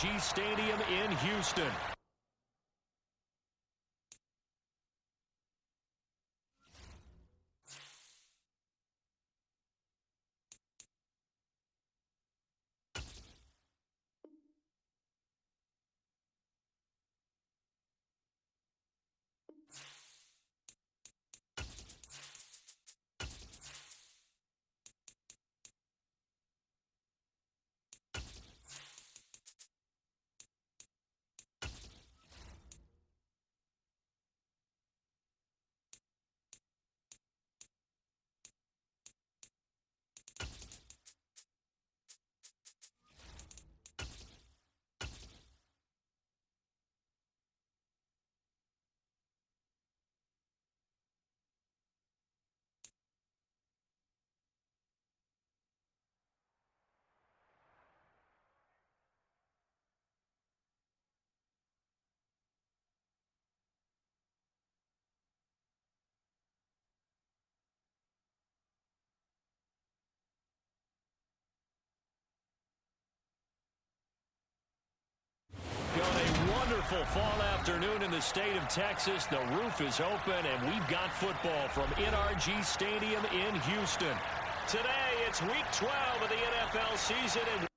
NRG Stadium in Houston. Wonderful fall afternoon in the state of Texas. The roof is open, and we've got football from NRG Stadium in Houston. Today, it's Week 12 of the NFL season, and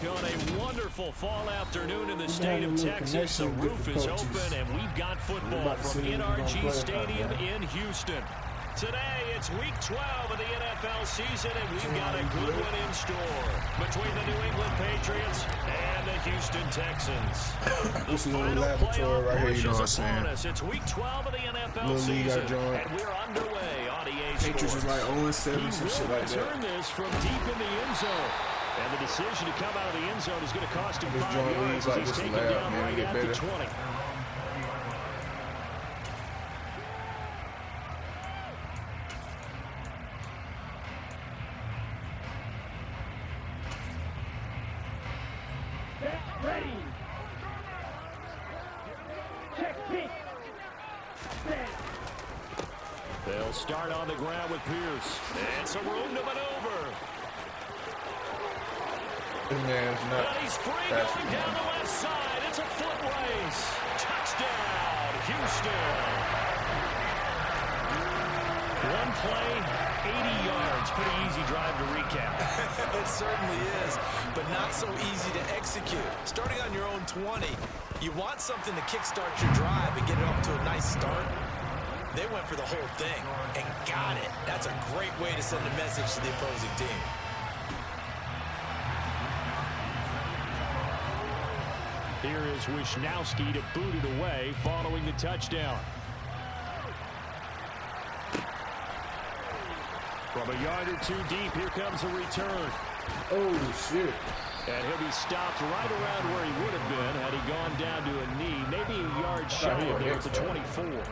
On a wonderful fall afternoon in the state of Texas, the roof is open, and we've got football from NRG Stadium in Houston. Today, it's week 12 of the NFL season, and we've got a good one in store between the New England Patriots and the Houston Texans. This is a little laboratory right here, you know what I'm saying? It's week 12 of the NFL season, and we're underway on EA Sports. Patriots is like 0-7, some shit like that. Turn this from deep in the end zone. And the decision to come out of the end zone is going to cost him 5 yards as he's taken down right at the 20. Ready. Check pitch. They'll start on the ground with Pierce. And some room to maneuver. This man's not and he's free fast going down the left side. It's a foot race. Touchdown, Houston. One play, 80 yards. Pretty easy drive to recap. It certainly is, but not so easy to execute. Starting on your own 20, you want something to kickstart your drive and get it off to a nice start. They went for the whole thing and got it. That's a great way to send a message to the opposing team. Here is Wisnowski to boot it away following the touchdown. From a yard or two deep, here comes a return. Oh, shit. And he'll be stopped right around where he would have been had he gone down to a knee, maybe a yard shy of there at the 24.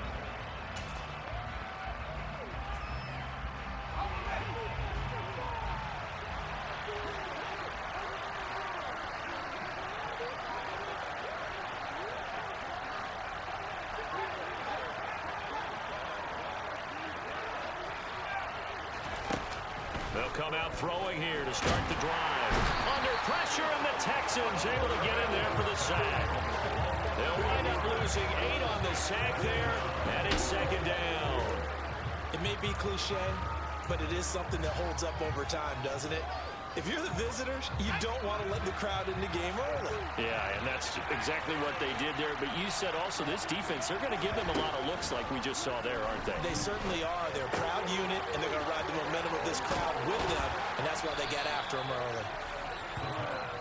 They'll come out throwing here to start the drive. Under pressure, and the Texans able to get in there for the sack. They'll wind up losing 8 on the sack there, and it's second down. It may be cliche, but it is something that holds up over time, doesn't it? If you're the visitors, you don't want to let the crowd in the game early. Yeah, and that's exactly what they did there. But you said also this defense, they're going to give them a lot of looks like we just saw there, aren't they? They certainly are. They're a proud unit, and they're going to ride the momentum of this crowd with them, and that's why they got after them early.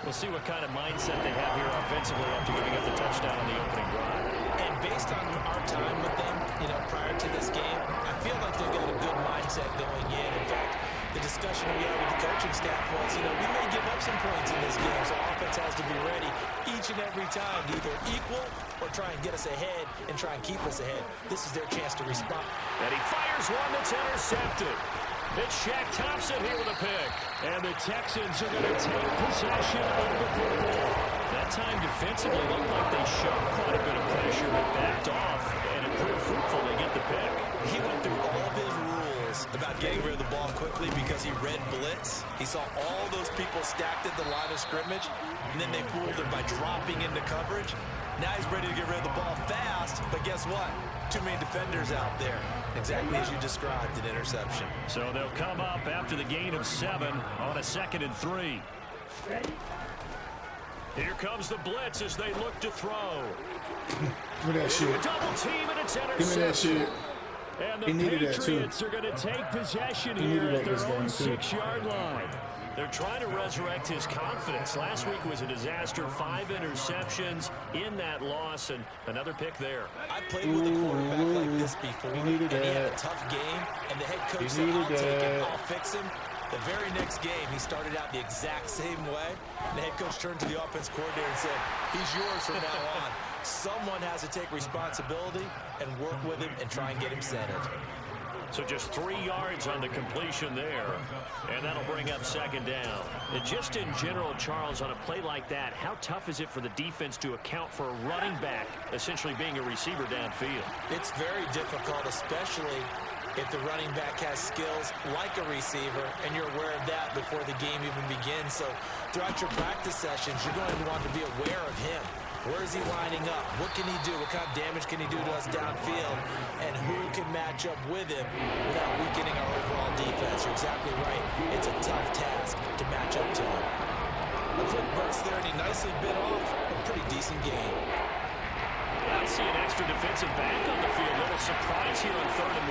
We'll see what kind of mindset they have here offensively after giving up the touchdown on the opening drive. And based on our time with them, prior to this game, I feel like they've got a good mindset going in. In fact, the discussion we had with the coaching staff was, we may give up some points in this game, so offense has to be ready each and every time to either equal or try and get us ahead and try and keep us ahead. This is their chance to respond. And he fires one that's intercepted. It's Shaq Thompson here with a pick. And the Texans are going to take possession of the football. That time defensively looked like they showed quite a bit of pressure but backed off, and it proved fruitful. They get the pick. He went through all of his rules about getting rid of the ball quickly because he read blitz. He saw all those people stacked at the line of scrimmage, and then they fooled him by dropping into coverage. Now he's ready to get rid of the ball fast, but guess what? Too many defenders out there. Exactly as you described, an interception. So they'll come up after the gain of 7 on a 2nd and 3. Ready. Here comes the blitz as they look to throw. Give me that shit. Double team, and it's intercepted. Give me that shit. And the He needed that, too. Patriots are going to take possession He here needed at that this their own game, too. 6-yard line. They're trying to resurrect his confidence. Last week was a disaster. 5 interceptions in that loss, and another pick there. I played with a quarterback like this before, and he had a tough game, and the head coach said, I'll take him, I'll fix him. The very next game, he started out the exact same way, and the head coach turned to the offense coordinator and said, he's yours from now on. Someone has to take responsibility and work with him and try and get him settled. So just 3 yards on the completion there, and that'll bring up 2nd down. And just in general, Charles, on a play like that, how tough is it for the defense to account for a running back essentially being a receiver downfield? It's very difficult, especially if the running back has skills like a receiver, and you're aware of that before the game even begins. So throughout your practice sessions, you're going to want to be aware of him. Where is he lining up? What can he do? What kind of damage can he do to us downfield? And who can match up with him without weakening our overall defense? You're exactly right. It's a tough task to match up to him. A quick burst there, and he nicely bit off a pretty decent game. I see an extra defensive back on the field. A little surprise here on 3rd and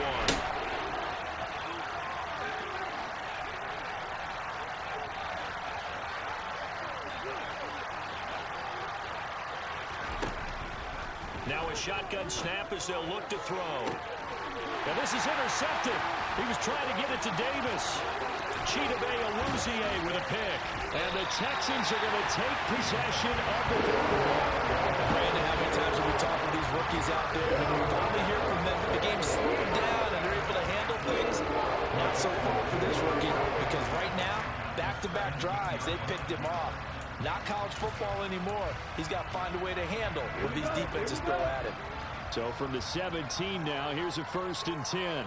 1. Now a shotgun snap as they'll look to throw. Now this is intercepted. He was trying to get it to Davis. Chidobe Awuzie with a pick. And the Texans are going to take possession of the football. Brandon, how many times have we talked to these rookies out there? And we finally hear from them that the game's slowed down and they're able to handle things. Not so far for this rookie, because right now, back-to-back drives, they picked him off. Not college football anymore. He's got to find a way to handle what these defenses throw at him. So from the 17 now, here's a 1st and 10.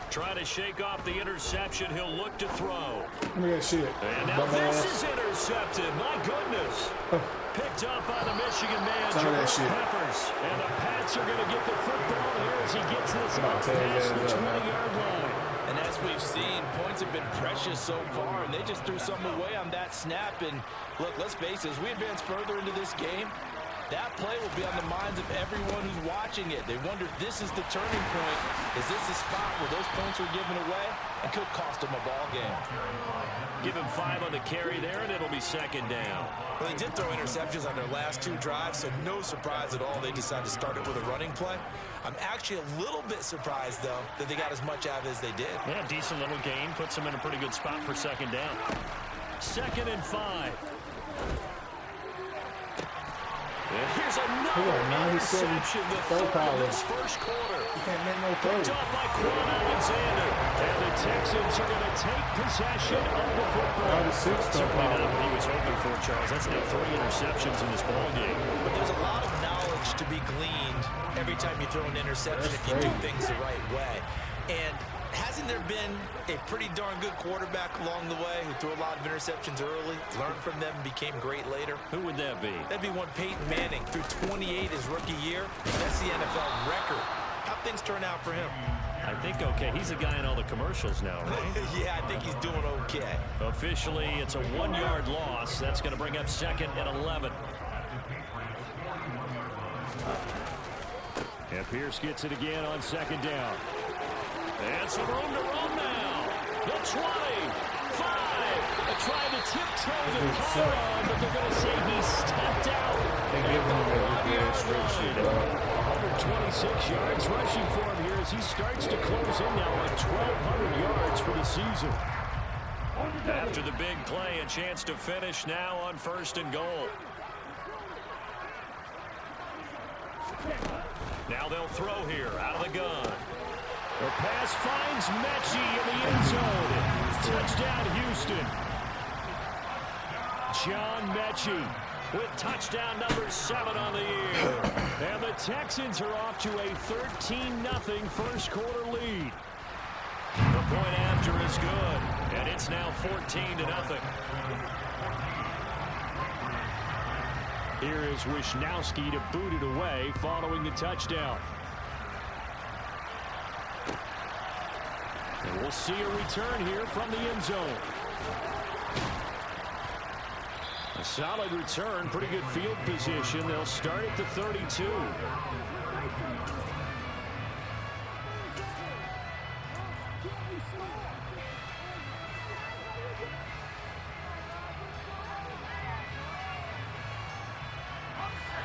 Trying to shake off the interception. He'll look to throw. Look at that shit. And now this is intercepted. My goodness. Picked up by the Michigan man, Jerome Peppers. And the Pats are going to get the football here as he gets this up past the 20-yard line. And as we've seen, points have been precious so far, and they just threw something away on that snap. And look, let's face it, as we advance further into this game, that play will be on the minds of everyone who's watching it. They wonder if this is the turning point. Is this the spot where those points were given away and could cost them a ball game? Give him 5 on the carry there, and it'll be 2nd down. Well, they did throw interceptions on their last 2 drives, so no surprise at all they decided to start it with a running play. I'm actually a little bit surprised, though, that they got as much out of it as they did. Yeah, decent little gain. Puts them in a pretty good spot for 2nd down. 2nd and 5. Here's another interception. The 3rd of this 1st quarter. You can't make no throw. Picked off by Quan Alexander. And the Texans are going to take possession of the football. Certainly not what he was hoping for, Charles. That's now 3 interceptions in this ball game. But there's a lot of knowledge to be gleaned every time you throw an interception if you do things the right way. And hasn't there been a pretty darn good quarterback along the way who threw a lot of interceptions early, learned from them, and became great later? Who would that be? That'd be one Peyton Manning. Threw 28 his rookie year. That's the NFL record. How'd things turn out for him? I think okay. He's a guy in all the commercials now, right? Yeah, I think he's doing okay. Officially, it's a 1-yard loss. That's going to bring up 2nd and 11. And Pierce gets it again on 2nd down. And some room to run now. The 20, 5. They're trying to tiptoe the pylon, but they're going to say he stepped out. They give him a straight shit, bro. 126 yards rushing for him here as he starts to close in now on 1,200 yards for the season. After the big play, a chance to finish now on 1st and goal. Now they'll throw here out of the gun. The pass finds Mechie in the end zone. Touchdown, Houston. John Mechie with touchdown number 7 on the year. And the Texans are off to a 13-0 1st quarter lead. The point after is good, and it's now 14-0. Here is Wisnowski to boot it away following the touchdown. And we'll see a return here from the end zone. A solid return, pretty good field position. They'll start at the 32.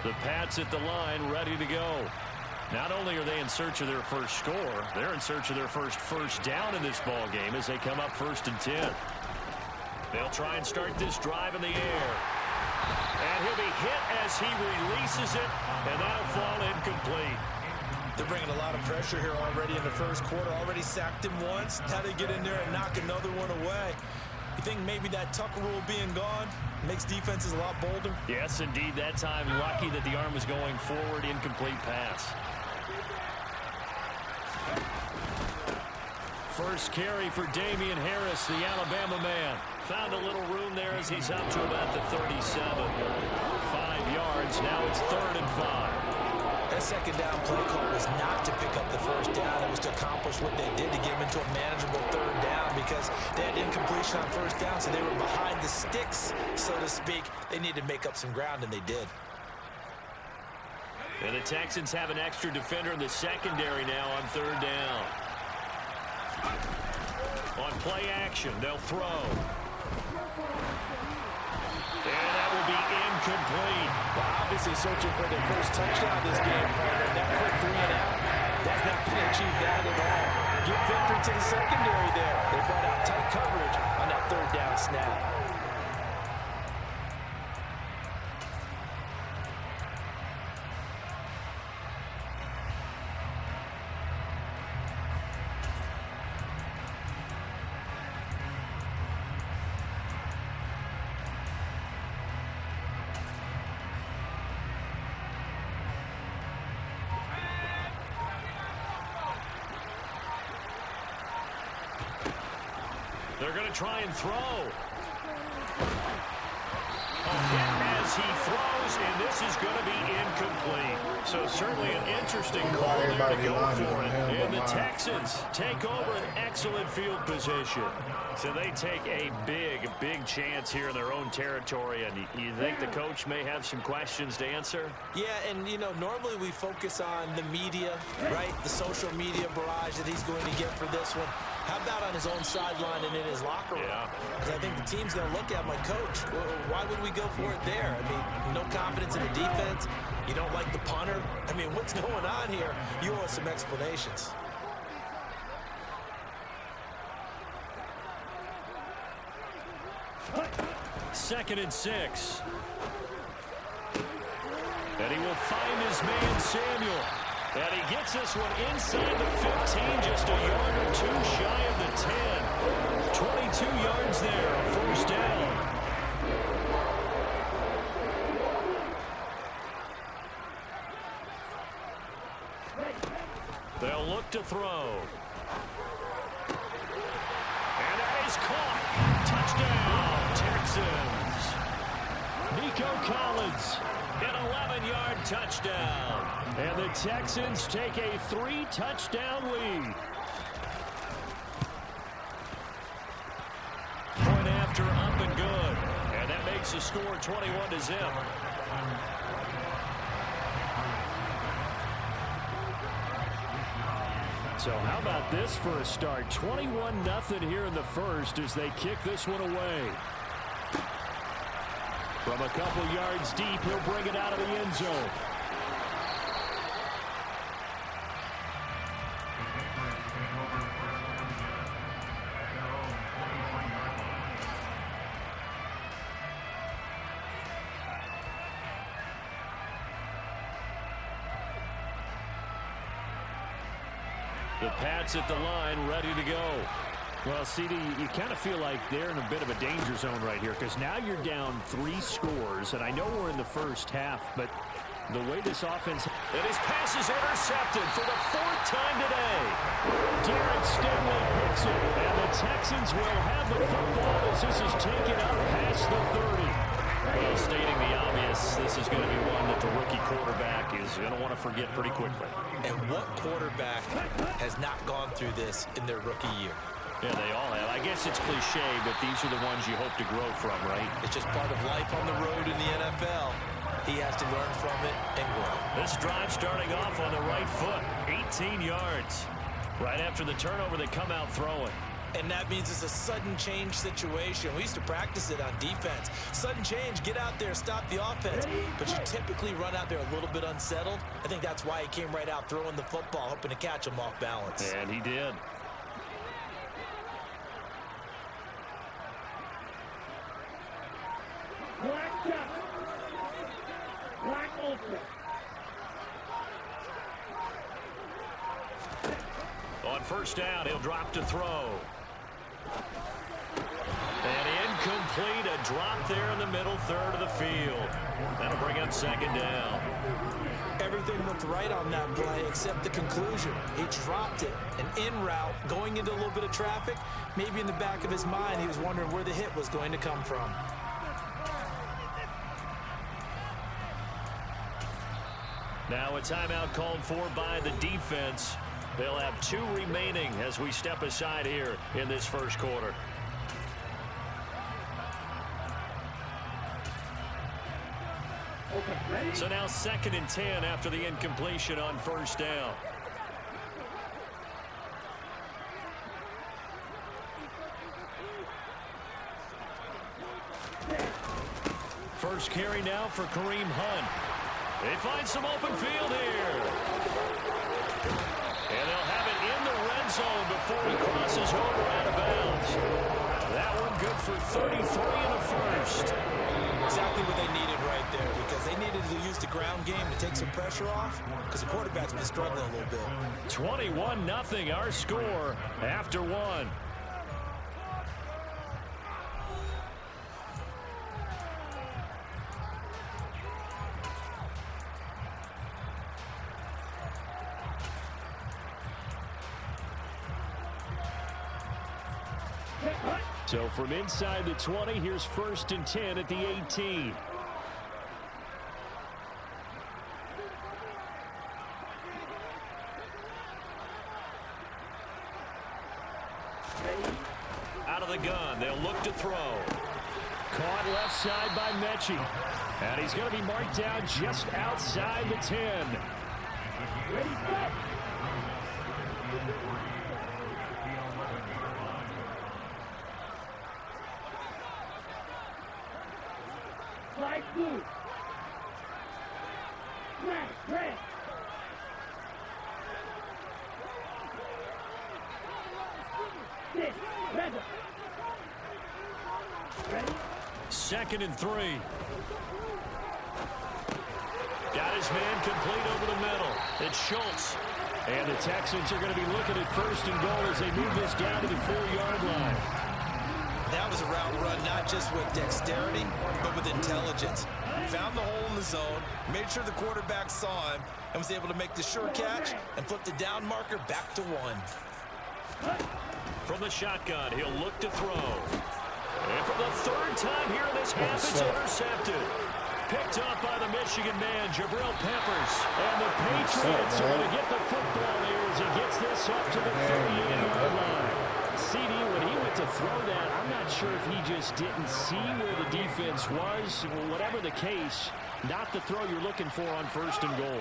The Pats at the line, ready to go. Not only are they in search of their first score, they're in search of their first down in this ball game as they come up 1st and 10. They'll try and start this drive in the air. And he'll be hit as he releases it, and that'll fall incomplete. They're bringing a lot of pressure here already in the 1st quarter. Already sacked him once. Now they get in there and knock another one away. You think maybe that Tucker rule being gone makes defenses a lot bolder? Yes, indeed. That time, lucky that the arm was going forward, incomplete pass. First carry for Damian Harris, the Alabama man. Found a little room there as he's up to about the 37. 5 yards. Now it's 3rd and 5. That second down play call was not to pick up the first down. It was to accomplish what they did to get them into a manageable third down because they had incompletion on first down, so they were behind the sticks, so to speak. They needed to make up some ground, and they did. And the Texans have an extra defender in the secondary now on third down. On play action, they'll throw. And that will be incomplete. Well, obviously searching for their first touchdown this game, partner. That quick 3 and out, that's not going to achieve that at all. Give victory to the secondary there. They brought out tight coverage on that third down snap. They're going to try and throw. A hit as he throws, and this is going to be incomplete. So certainly an interesting call there to go for it. And the Texans take over an excellent field position. So they take a big chance here in their own territory. And you think the coach may have some questions to answer? Yeah, and, you know, normally we focus on the media, right? The social media barrage that he's going to get for this one. How about on his own sideline and in his locker room? Yeah. Because I think the team's going to look at my coach. Why would we go for it there? I mean, no confidence in the defense. You don't like the punter. I mean, what's going on here? You owe us some explanations. Second and 6. And he will find his man, Samuel. And he gets this one inside the 15, just a yard or two shy of the 10. 22 yards there, a first down. They'll look to throw. And that is caught. Touchdown, Texans. Nico Collins, an 11-yard touchdown. And the Texans take a 3-touchdown lead. Point after, up and good. And that makes the score 21-0. So how about this for a start? 21-0 here in the first as they kick this one away. From a couple yards deep, he'll bring it out of the end zone. The Pats at the line, ready to go. Well, CD, you kind of feel like they're in a bit of a danger zone right here because now you're down 3 scores, and I know we're in the first half, but the way this offense... And his pass is intercepted for the 4th time today. Derek Stingley picks it, and the Texans will have the football as this is taken up past the 30. Well, stating the obvious, this is going to be one that the rookie quarterback is going to want to forget pretty quickly. And what quarterback has not gone through this in their rookie year? Yeah, they all have. I guess it's cliche, but these are the ones you hope to grow from, right? It's just part of life on the road in the NFL. He has to learn from it and grow. This drive starting off on the right foot, 18 yards. Right after the turnover, they come out throwing. And that means it's a sudden change situation. We used to practice it on defense. Sudden change, get out there, stop the offense. But you typically run out there a little bit unsettled. I think that's why he came right out throwing the football, hoping to catch him off balance. And he did. Black Jack. Black Ultra. On first down, he'll drop to throw. And incomplete, a drop there in the middle third of the field. That'll bring up second down. Everything looked right on that play except the conclusion. He dropped it, an in route, going into a little bit of traffic. Maybe in the back of his mind, he was wondering where the hit was going to come from. Now a timeout called for by the defense. They'll have 2 remaining as we step aside here in this first quarter. So now 2nd and 10 after the incompletion on first down. First carry now for Kareem Hunt. They find some open field here. And they'll have it in the red zone before he crosses over out of bounds. That one good for 33 and a first. Exactly what they needed right there, because they needed to use the ground game to take some pressure off, because the quarterback's been struggling a little bit. 21-0 our score after 1. So from inside the 20, here's 1st and 10 at the 18. Out of the gun, they'll look to throw. Caught left side by Mechie. And he's going to be marked down just outside the 10. Ready, set. Slide blue. Smash, red. Six, red. Ready? 2nd and 3. Got his man complete over the middle. It's Schultz. And the Texans are going to be looking at 1st and goal as they move this down to the 4-yard line. That was a route run, not just with dexterity, but with intelligence. Found the hole in the zone, made sure the quarterback saw him, and was able to make the sure catch and flip the down marker back to 1. From the shotgun, he'll look to throw. And for the 3rd time here in this half, it's intercepted. Picked up by the Michigan man, Jabril Peppers. And the Patriots are going to get the football here as he gets this up to the 38-yard line. CD, when he went to throw that, I'm not sure if he just didn't see where the defense was. Whatever the case, not the throw you're looking for on 1st and goal.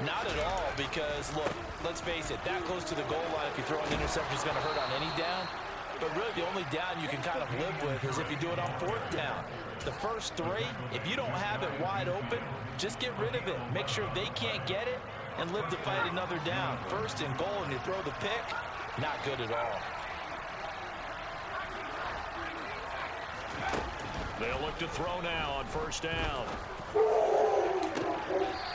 Not at all, because, look, let's face it, that close to the goal line, if you throw an interception, is going to hurt on any down. But really, the only down you can kind of live with is if you do it on 4th down. The first 3, if you don't have it wide open, just get rid of it. Make sure they can't get it and live to fight another down. 1st and goal, and you throw the pick, not good at all. They'll look to throw now on 1st down.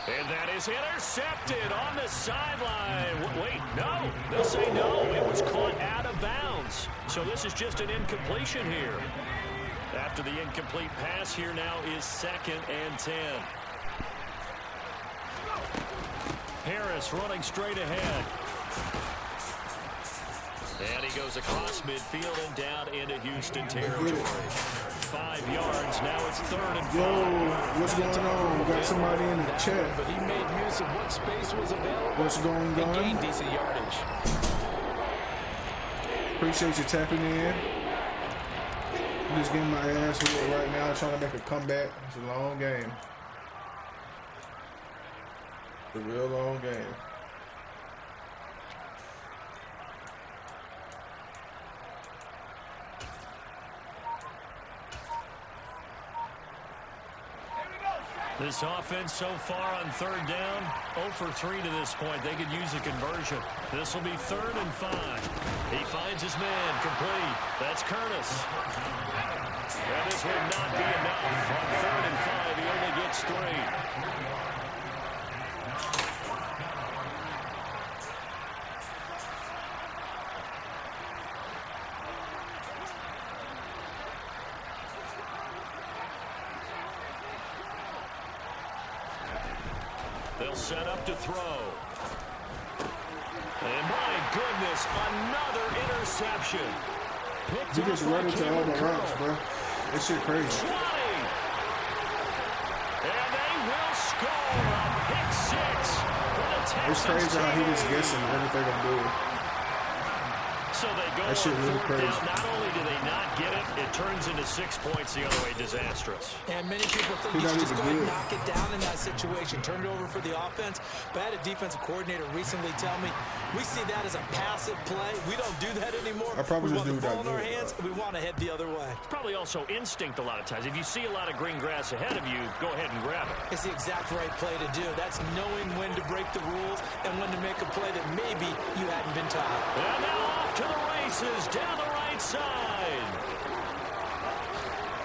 And that is intercepted on the sideline. Wait, no. They'll say no. It was caught out of bounds. So this is just an incompletion here. After the incomplete pass, here now is 2nd and 10. Harris running straight ahead. And he goes across midfield and down into Houston territory. 5 yards. Now it's 3rd and 5. Yo, what's going on? We got somebody in the chat. But he made use of what space was available. What's going and on? gained decent yardage. Appreciate you tapping in. I'm just getting my ass whooped right now, trying to make a comeback. It's a long game. It's a real long game. This offense so far on 3rd down, 0 for 3 to this point. They could use a conversion. This will be 3rd and 5. He finds his man complete. That's Curtis. And this will not be enough. On 3rd and 5, he only gets 3. They'll set up to throw. And my goodness, another interception. He just run into all the routes, bro. This shit crazy. 20. And they will score a pick 6. It's crazy how he just guessing everything I'm doing. So they go that shit on really 4th crazy. down. Not only do they not get it, it turns into 6 points the other way. Disastrous. And many people think you should just go ahead and knock it down in that situation, turn it over for the offense. But I had a defensive coordinator recently tell me, we see that as a passive play. We don't do that anymore. I probably we just want do the ball that. in our hands, and we want to head the other way. It's probably also instinct a lot of times. If you see a lot of green grass ahead of you, go ahead and grab it. It's the exact right play to do. That's knowing when to break the rules and when to make a play that maybe you hadn't been taught. And now off to the races down the right side.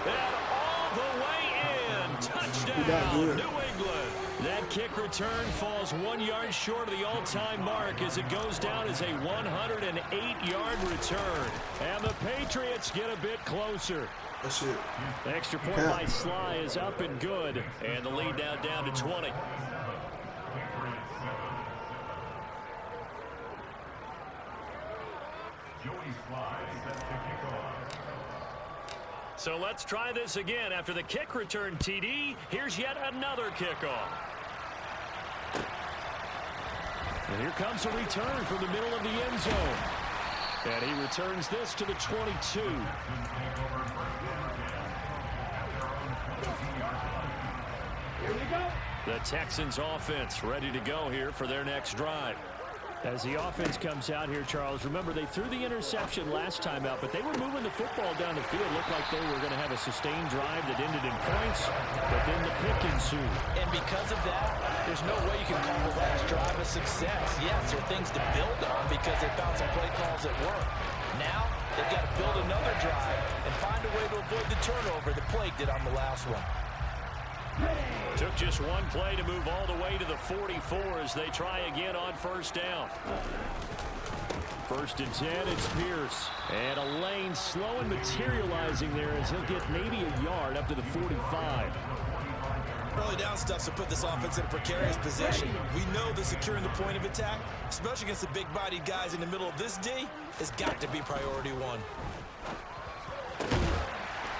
And all the way in. Touchdown, New England. That kick return falls 1 yard short of the all-time mark as it goes down as a 108-yard return. And the Patriots get a bit closer. That's it. The extra point by Sly is up and good. And the lead now down to 20. So let's try this again. After the kick return TD, here's yet another kickoff. And here comes a return from the middle of the end zone. And he returns this to the 22. Here we go. The Texans offense ready to go here for their next drive. As the offense comes out here, Charles, remember they threw the interception last time out, but they were moving the football down the field. Looked like they were going to have a sustained drive that ended in points, but then the pick ensued. And because of that, there's no way you can call the last drive a success. Yes, there are things to build on because they found some play calls that work. Now, they've got to build another drive and find a way to avoid the turnover that plagued it on the last one. Took just one play to move all the way to the 44 as they try again on first down. 1st and 10, it's Pierce. And a lane slow and materializing there as he'll get maybe a yard up to the 45. Early down stuff to put this offense in a precarious position. We know that securing the point of attack, especially against the big-bodied guys in the middle of this D, has got to be priority one.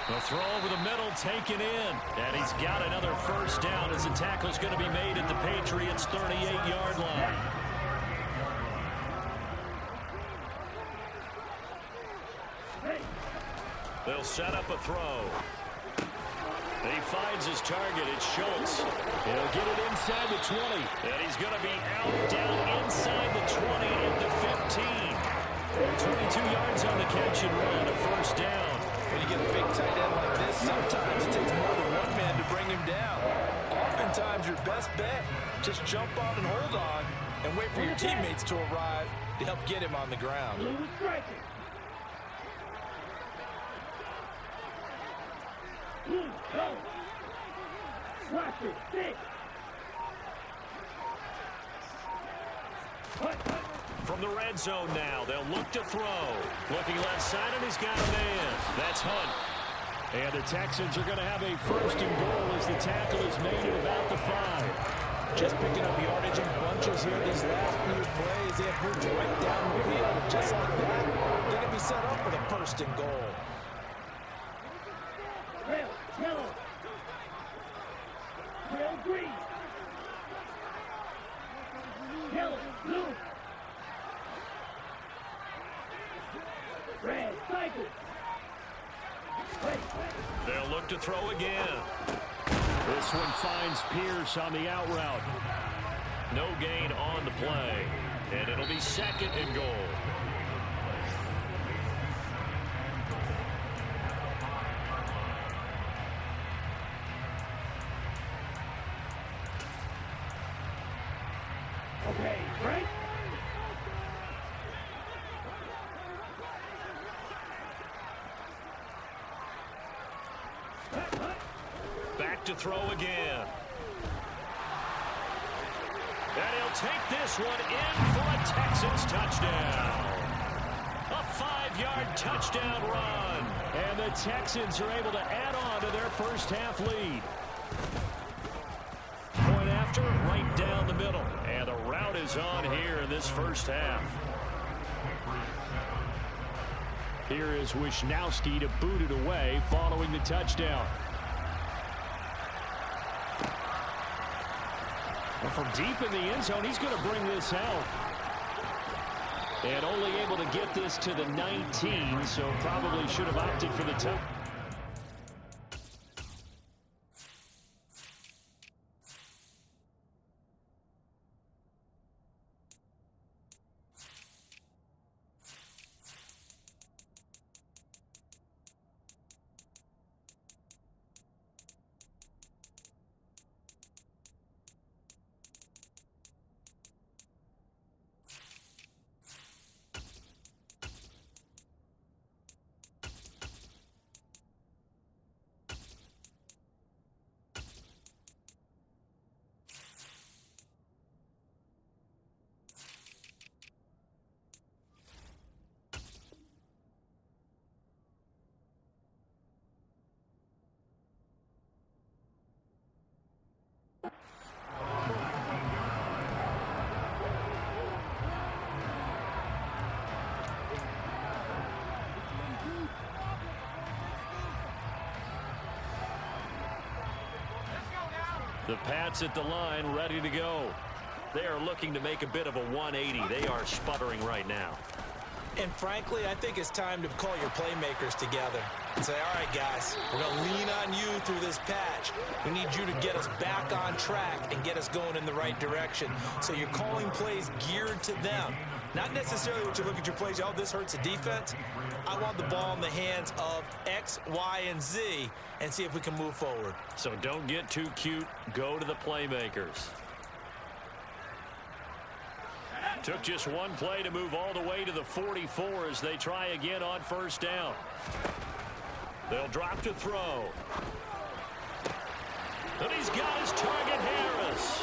The throw over the middle taken in. And he's got another first down as the tackle's going to be made at the Patriots' 38-yard line. They'll set up a throw. He finds his target. It's Schultz. He'll get it inside the 20. And he's going to be out down inside the 20 at the 15. 22 yards on the catch and run, a first down. When you get a big tight end like this, sometimes it takes more than one man to bring him down. Oftentimes, your best bet, just jump on and hold on and wait for your teammates to arrive to help get him on the ground. Blue striker. Blue, go. Watch it, stick. From the red zone now, they'll look to throw. Looking left side, and he's got a man. That's Hunt. And the Texans are going to have a 1st and goal as the tackle is made at about the 5. Just picking up yardage in bunches here these last few plays. They have moved right down the field. Just like that, they're going to be set up for the 1st and goal. Red, yellow. Red, green. Yellow, blue. Red, cycle. They'll look to throw again. This one finds Pierce on the out route. No gain on the play. And it'll be 2nd and goal. Okay, Frank. Back to throw again. And he'll take this one in for a Texans touchdown. A 5-yard touchdown run. And the Texans are able to add on to their first half lead. Point after, right down the middle. And the route is on here in this first half. Here is Wisnowski to boot it away following the touchdown. And from deep in the end zone, he's going to bring this out. And only able to get this to the 19, so probably should have opted for the touchdown. The Pats at the line, ready to go. They are looking to make a bit of a 180. They are sputtering right now. And frankly, I think it's time to call your playmakers together and say, all right, guys, we're going to lean on you through this patch. We need you to get us back on track and get us going in the right direction. So you're calling plays geared to them. Not necessarily what you look at your plays, oh, this hurts the defense. I want the ball in the hands of X, Y, and Z and see if we can move forward. So don't get too cute. Go to the playmakers. Took just one play to move all the way to the 44 as they try again on first down. They'll drop to throw. And he's got his target, Harris.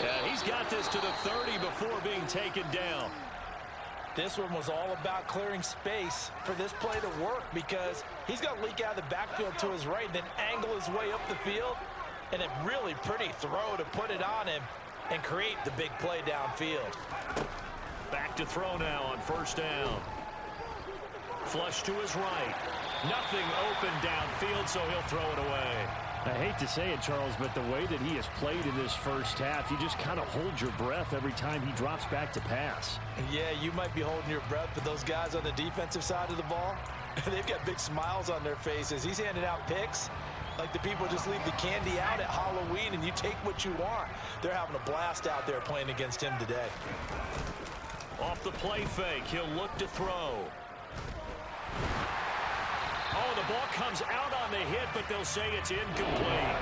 Yeah, he's got this to the 30 before being taken down. This one was all about clearing space for this play to work because he's got to leak out of the backfield to his right and then angle his way up the field. And a really pretty throw to put it on him and create the big play downfield. Back to throw now on first down. Flush to his right. Nothing open downfield, so he'll throw it away. I hate to say it, Charles, but the way that he has played in this first half, you just kind of hold your breath every time he drops back to pass. Yeah, you might be holding your breath, but those guys on the defensive side of the ball, they've got big smiles on their faces. He's handing out picks like the people just leave the candy out at Halloween and you take what you want. They're having a blast out there playing against him today. Off the play fake, he'll look to throw. Oh, the ball comes out on the hit, but they'll say it's incomplete.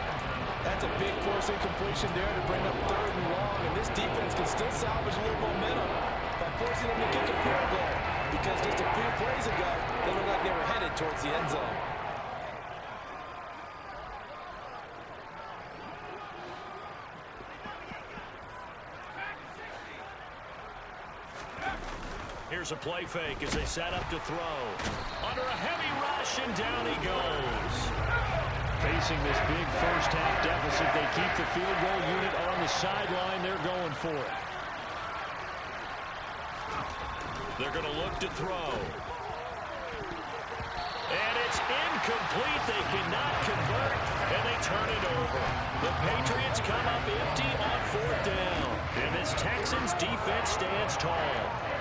That's a big force incompletion there to bring up 3rd and long, and this defense can still salvage a little momentum by forcing them to kick a field goal because just a few plays ago, they looked like they were headed towards the end zone. Here's a play fake as they set up to throw. Under a heavy rush, and down he goes. Facing this big first half deficit, they keep the field goal unit on the sideline. They're going for it. They're going to look to throw. And it's incomplete. They cannot convert, and they turn it over. The Patriots come up empty on 4th down. And this Texans defense stands tall.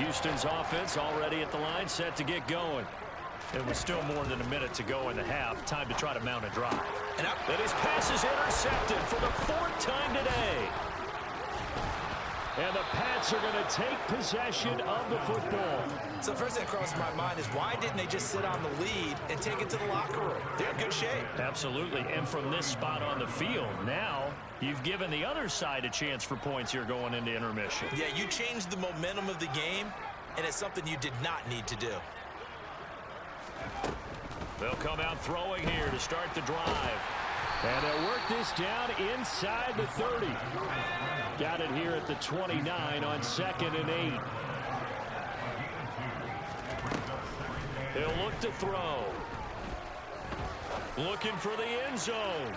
Houston's offense already at the line, set to get going. It was still more than a minute to go in the half. Time to try to mount a drive. And his pass is intercepted for the 4th time today. And the Pats are going to take possession of the football. So first thing that crosses my mind is why didn't they just sit on the lead and take it to the locker room? They're in good shape. Absolutely. And from this spot on the field, now you've given the other side a chance for points here going into intermission. Yeah, you changed the momentum of the game, and it's something you did not need to do. They'll come out throwing here to start the drive. And they'll work this down inside the 30. Got it here at the 29 on 2nd and 8. He'll look to throw. Looking for the end zone.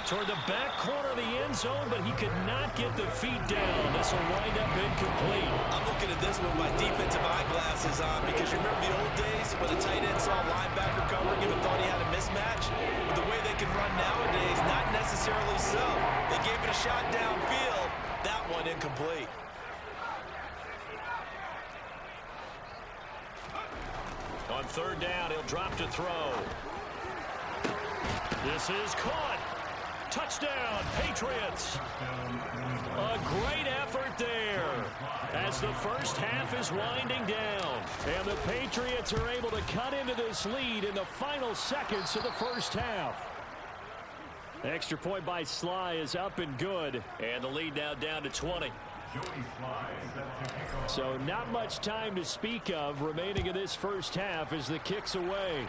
Toward the back corner of the end zone, but he could not get the feet down. This will wind up incomplete. I'm looking at this with my defensive eyeglasses on because you remember the old days when a tight end saw a linebacker covering him and thought he had a mismatch? With the way they can run nowadays, not necessarily so. They gave it a shot downfield. That one incomplete. On third down, he'll drop to throw. This is caught. Touchdown, Patriots. A great effort there as the first half is winding down. And the Patriots are able to cut into this lead in the final seconds of the first half. Extra point by Sly is up and good. And the lead now down to 20. So not much time to speak of remaining in this first half as the kick's away.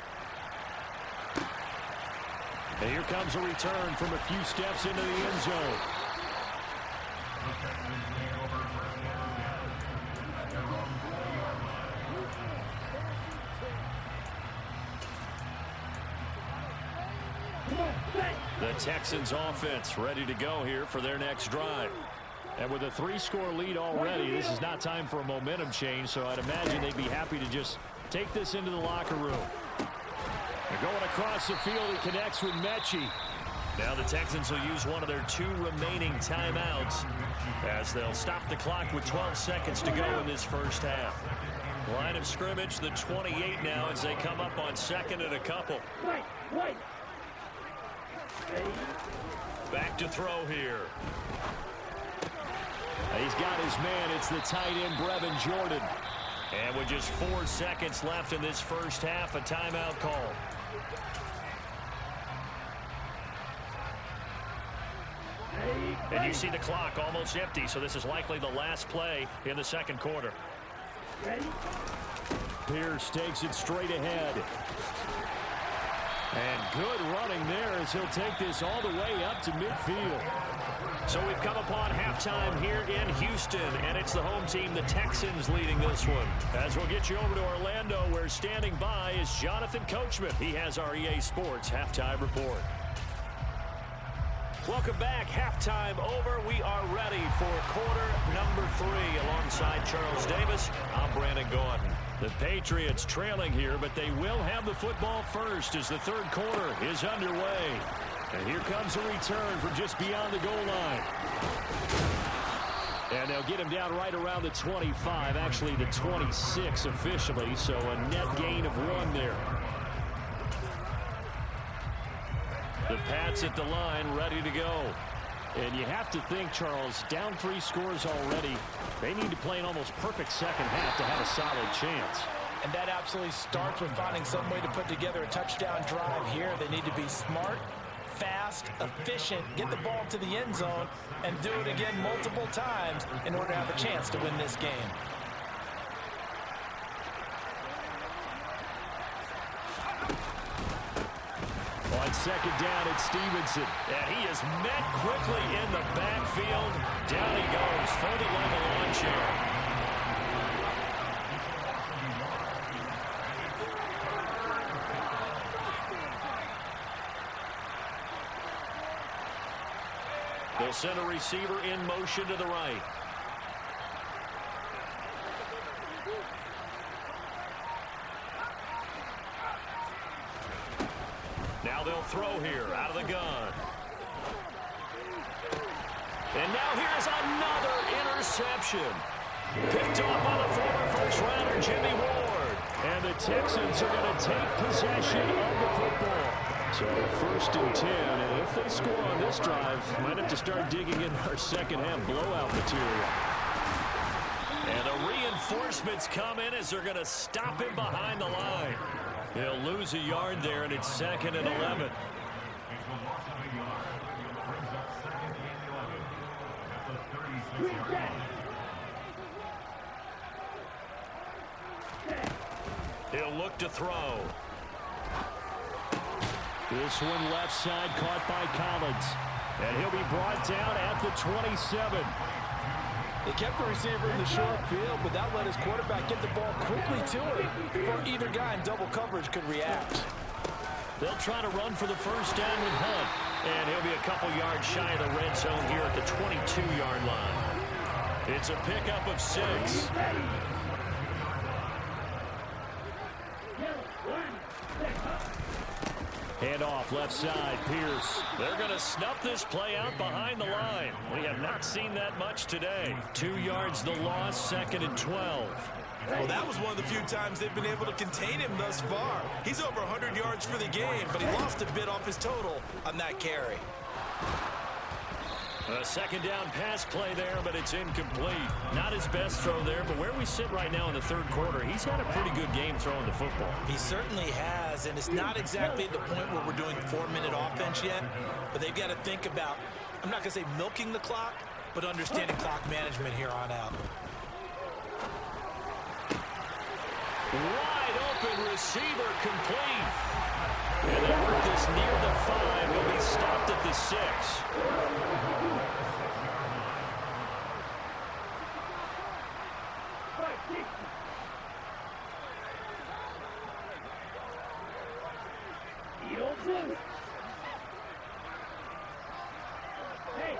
And here comes a return from a few steps into the end zone. The Texans offense ready to go here for their next drive. And with a 3-score lead already, this is not time for a momentum change, so I'd imagine they'd be happy to just take this into the locker room. They're going across the field. He connects with Mechie. Now the Texans will use one of their 2 remaining timeouts as they'll stop the clock with 12 seconds to go in this first half. Line of scrimmage, the 28 now as they come up on second and a couple. Back to throw here. He's got his man. It's the tight end, Brevin Jordan. And with just 4 seconds left in this first half, a timeout call. And you see the clock almost empty, so this is likely the last play in the second quarter. Pierce takes it straight ahead. And good running there as he'll take this all the way up to midfield. So we've come upon halftime here in Houston, and it's the home team, the Texans, leading this one. As we'll get you over to Orlando, where standing by is Jonathan Coachman. He has our EA Sports halftime report. Welcome back. Halftime over. We are ready for quarter number 3. Alongside Charles Davis, I'm Brandon Gordon. The Patriots trailing here, but they will have the football first as the third quarter is underway. And here comes a return from just beyond the goal line. And they'll get him down right around the 25, actually the 26 officially, so a net gain of 1 there. The Pats at the line, ready to go. And you have to think, Charles, down 3 scores already. They need to play an almost perfect second half to have a solid chance. And that absolutely starts with finding some way to put together a touchdown drive here. They need to be smart, fast, efficient, get the ball to the end zone, and do it again multiple times in order to have a chance to win this game. On second down, it's Stevenson. And he is met quickly in the backfield. Down he goes, folded like a lawn chair. They'll send a receiver in motion to the right. Now they'll throw here out of the gun. And now here's another interception. Picked off by the former first-rounder Jimmy Ward. And the Texans are going to take possession of the football. So 1st and 10, and if they score on this drive, might have to start digging in our second-half blowout material. And the reinforcements come in as they're going to stop him behind the line. He'll lose a yard there, and it's 2nd and 11. He'll look to throw. This one left side caught by Collins. And he'll be brought down at the 27. They kept the receiver in the short field, but that let his quarterback get the ball quickly to him before either guy in double coverage could react. They'll try to run for the first down with Hunt. And he'll be a couple yards shy of the red zone here at the 22-yard line. It's a pickup of 6. Hand off left side, Pierce. They're going to snuff this play out behind the line. We have not seen that much today. 2 yards the loss, 2nd and 12. Well, that was one of the few times they've been able to contain him thus far. He's over 100 yards for the game, but he lost a bit off his total on that carry. A 2nd down pass play there, but it's incomplete. Not his best throw there, but where we sit right now in the 3rd quarter, he's had a pretty good game throwing the football. He certainly has, and it's not exactly at the point where we're doing 4-minute offense yet, but they've got to think about, I'm not going to say milking the clock, but understanding clock management here on out. Wide open receiver complete. And they work this near the 5. He'll be stopped at the 6.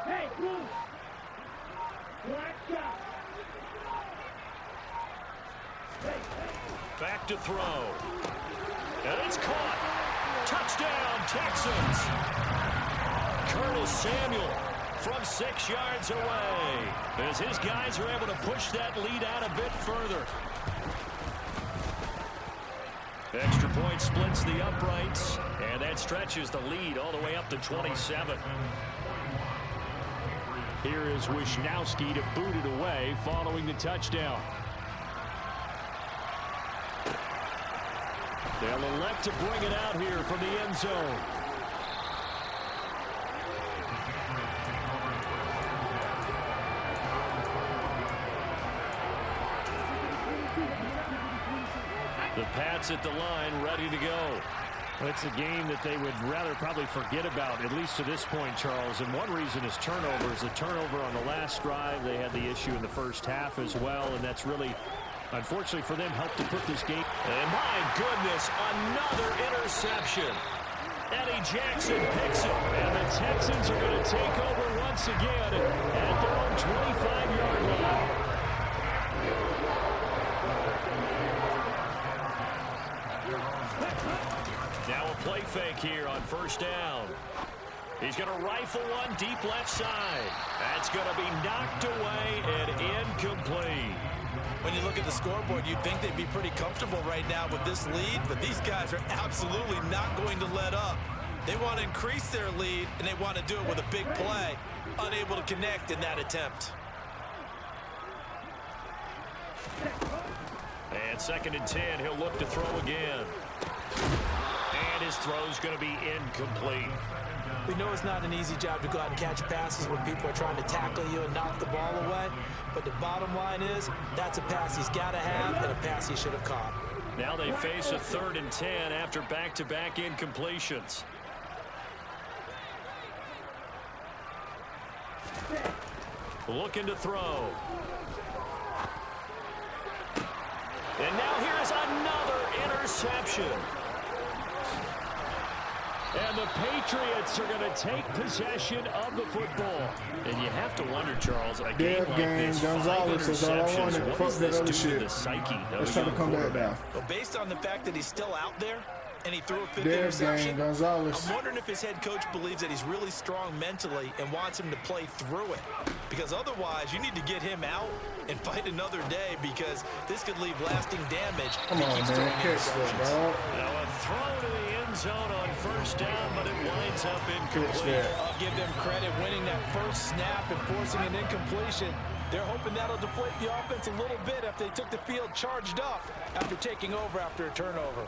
Hey, move. Black shot. Back to throw. And it's caught. Touchdown, Texans. Curtis Samuel from 6 yards away. As his guys are able to push that lead out a bit further. Extra point splits the uprights, and that stretches the lead all the way up to 27. Here is Wisnowski to boot it away following the touchdown. They'll elect to bring it out here from the end zone. The Pats at the line, ready to go. Well, it's a game that they would rather probably forget about, at least to this point, Charles. And one reason is turnovers. The turnover on the last drive, they had the issue in the first half as well, and that's really, unfortunately for them, helped to put this game. And my goodness, another interception. Eddie Jackson picks it, and the Texans are going to take over once again at their own 25-yard line. Now a play fake here on 1st down. He's going to rifle one deep left side. That's going to be knocked away and incomplete. When you look at the scoreboard, you'd think they'd be pretty comfortable right now with this lead, but these guys are absolutely not going to let up. They want to increase their lead, and they want to do it with a big play. Unable to connect in that attempt. And 2nd and 10, he'll look to throw again. And his throw's going to be incomplete. We know it's not an easy job to go out and catch passes when people are trying to tackle you and knock the ball away. But the bottom line is, that's a pass he's got to have and a pass he should have caught. Now they face a 3rd and 10 after back-to-back incompletions. Looking to throw. And now here's another interception. And the Patriots are going to take possession of the football. And you have to wonder, Charles, a game like this, 5 interceptions, what does this do to the psyche of a young quarterback? Well, based on the fact that he's still out there, and he threw a 5th interception, I'm wondering if his head coach believes that he's really strong mentally and wants him to play through it. Because otherwise, you need to get him out and fight another day, because this could leave lasting damage. Come on, man. Catch that, dog. Now a throw to the end zone on 1st down, but it winds up incomplete. I'll give them credit winning that first snap and forcing an incompletion. They're hoping that'll deflate the offense a little bit if they took the field charged up after taking over after a turnover.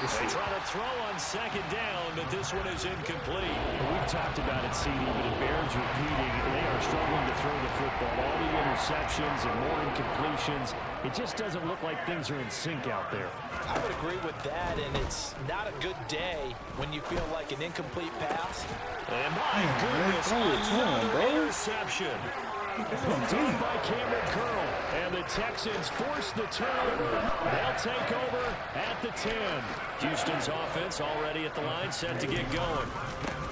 They try to throw on 2nd down, but this one is incomplete. We've talked about it, CD, but it bears repeating. They are struggling to throw the football. All the interceptions and more incompletions. It just doesn't look like things are in sync out there. I would agree with that, and it's not a good day when you feel like an incomplete pass. And my goodness, another interception. Done by Cameron Curl. And the Texans force the turnover. They'll take over at the 10. Houston's offense already at the line, set to get going.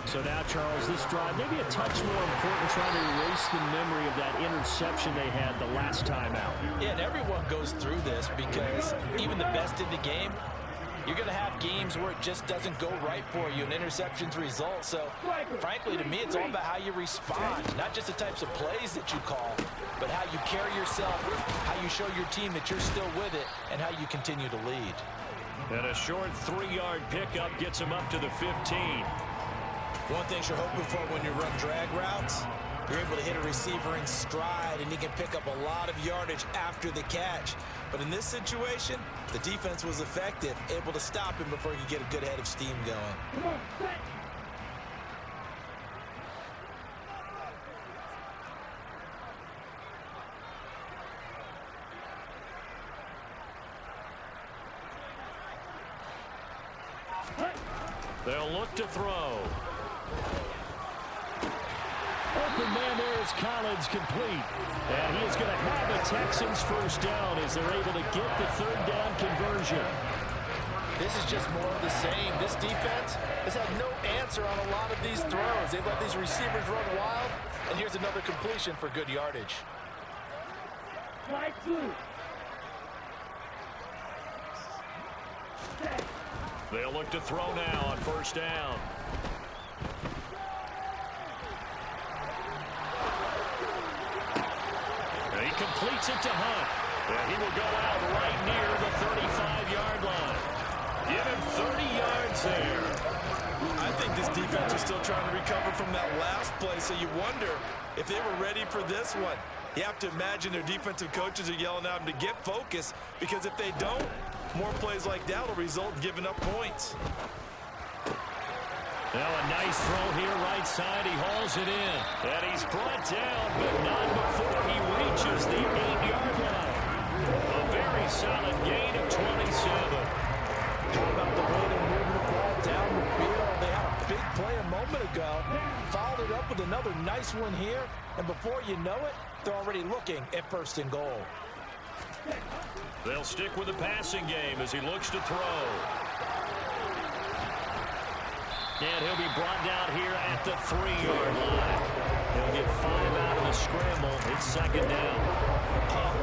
So now, Charles, this drive maybe a touch more important, trying to erase the memory of that interception they had the last time out. Yeah, and everyone goes through this because even the best in the game, you're going to have games where it just doesn't go right for you, and interceptions result. So, frankly, to me, it's all about how you respond, not just the types of plays that you call, but how you carry yourself, how you show your team that you're still with it, and how you continue to lead. And a short 3-yard pickup gets him up to the 15. One thing you're hoping for when you run drag routes, you're able to hit a receiver in stride, and he can pick up a lot of yardage after the catch. But in this situation, the defense was effective, able to stop him before he could get a good head of steam going. Come on, set. They'll look to throw. Open man there is Collins, complete. And he is going to have the Texans first down as they're able to get the third down conversion. This is just more of the same. This defense has had no answer on a lot of these throws. They've let these receivers run wild, and here's another completion for good yardage. Slide 2. Set. They'll look to throw now on first down. And he completes it to Hunt. And he will go out right near the 35-yard line. Give him 30 yards there. I think this defense is still trying to recover from that last play, so you wonder if they were ready for this one. You have to imagine their defensive coaches are yelling at them to get focused, because if they don't, more plays like that will result in giving up points. Now a nice throw here right side. He hauls it in. And he's brought down, but not before he reaches the 8-yard line. A very solid gain of 27. How about the way they're moving the ball down the field? They had a big play a moment ago, followed it up with another nice one here, and before you know it, they're already looking at first and goal. They'll stick with the passing game as he looks to throw. And he'll be brought down here at the 3-yard line. He'll get 5 out of the scramble. It's second down.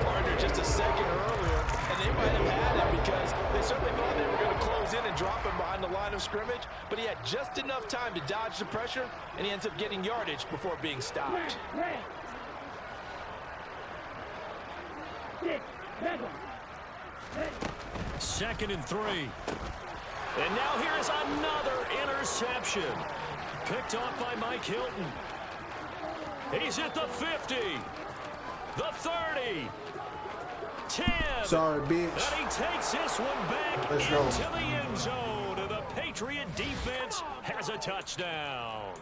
Partner just a second earlier, and they might have had him because they certainly thought they were going to close in and drop him behind the line of scrimmage, but he had just enough time to dodge the pressure, and he ends up getting yardage before being stopped. Red. 6. Red one. Second and 3. And now here is another interception. Picked off by Mike Hilton. He's at the 50. The 30. 10. Sorry, bitch. And he takes this one back Let's go. into the end zone. And the Patriot defense has a touchdown.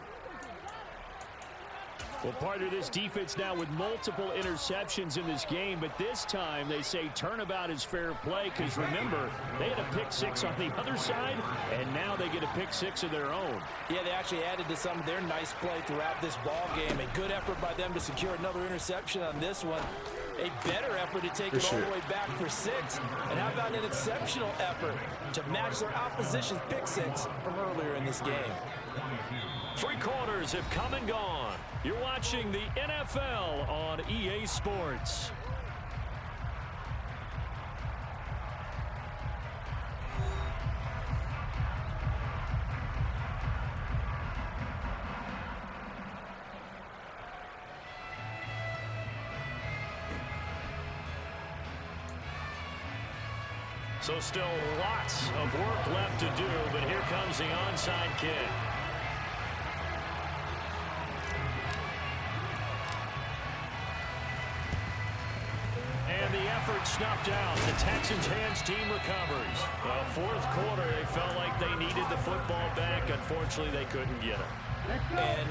Well, part of this defense now with multiple interceptions in this game, but this time they say turnabout is fair play because, remember, they had a pick-6 on the other side, and now they get a pick-6 of their own. Yeah, they actually added to some of their nice play throughout this ball game. A good effort by them to secure another interception on this one. A better effort to take it all the way back for 6. And how about an exceptional effort to match their opposition's pick-6 from earlier in this game? 3 quarters have come and gone. You're watching the NFL on EA Sports. So still lots of work left to do, but here comes the onside kick. And the effort snuffed out. The Texans' hands team recovers. Well, fourth quarter, they felt like they needed the football back. Unfortunately, they couldn't get it. And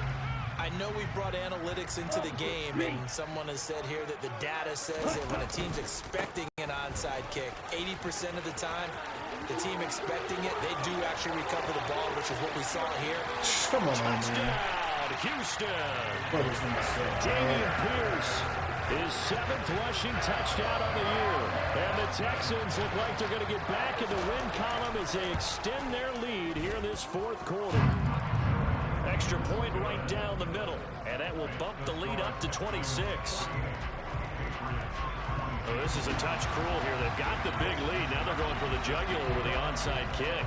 I know we brought analytics into the game, and someone has said here that the data says that when a team's expecting an onside kick, 80% of the time, the team expecting it, they do actually recover the ball, which is what we saw here. Come on, man. Touchdown, Houston. What is number 7? Dameon Pierce, his 7th rushing touchdown of the year. And the Texans look like they're going to get back in the win column as they extend their lead here in this fourth quarter. Extra point right down the middle, and that will bump the lead up to 26. Oh, this is a touch cruel here. They've got the big lead. Now they're going for the jugular with the onside kick.